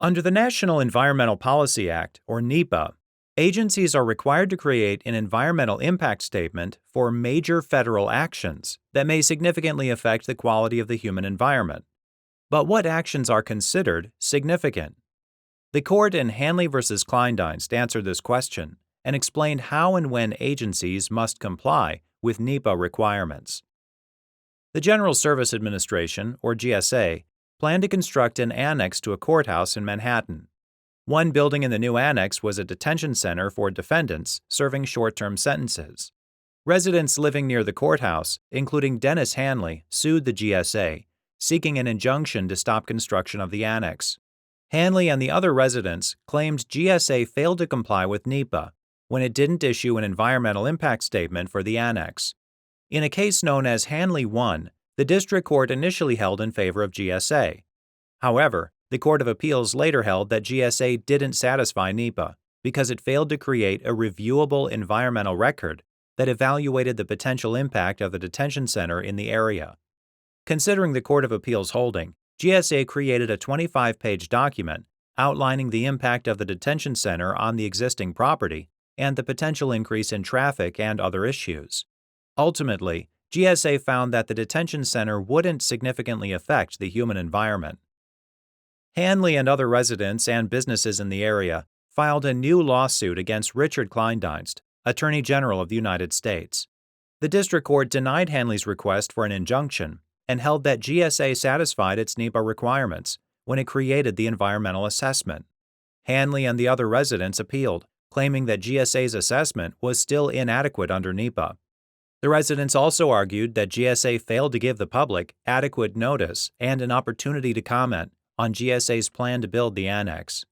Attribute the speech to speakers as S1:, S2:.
S1: Under the National Environmental Policy Act, or NEPA, agencies are required to create an environmental impact statement for major federal actions that may significantly affect the quality of the human environment. But what actions are considered significant? The court in Hanly v. Kleindienst answered this question and explained how and when agencies must comply with NEPA requirements. The General Service Administration, or GSA, planned to construct an annex to a courthouse in Manhattan. One building in the new annex was a detention center for defendants serving short-term sentences. Residents living near the courthouse, including Denis Hanly, sued the GSA, seeking an injunction to stop construction of the annex. Hanly and the other residents claimed GSA failed to comply with NEPA when it didn't issue an environmental impact statement for the annex. In a case known as Hanly 1, the district court initially held in favor of GSA. However, the Court of Appeals later held that GSA didn't satisfy NEPA because it failed to create a reviewable environmental record that evaluated the potential impact of the detention center in the area. Considering the Court of Appeals holding, GSA created a 25-page document outlining the impact of the detention center on the existing property and the potential increase in traffic and other issues. Ultimately, GSA found that the detention center wouldn't significantly affect the human environment. Hanly and other residents and businesses in the area filed a new lawsuit against Richard Kleindienst, Attorney General of the United States. The district court denied Hanly's request for an injunction and held that GSA satisfied its NEPA requirements when it created the environmental assessment. Hanly and the other residents appealed, claiming that GSA's assessment was still inadequate under NEPA. The residents also argued that GSA failed to give the public adequate notice and an opportunity to comment on GSA's plan to build the annex.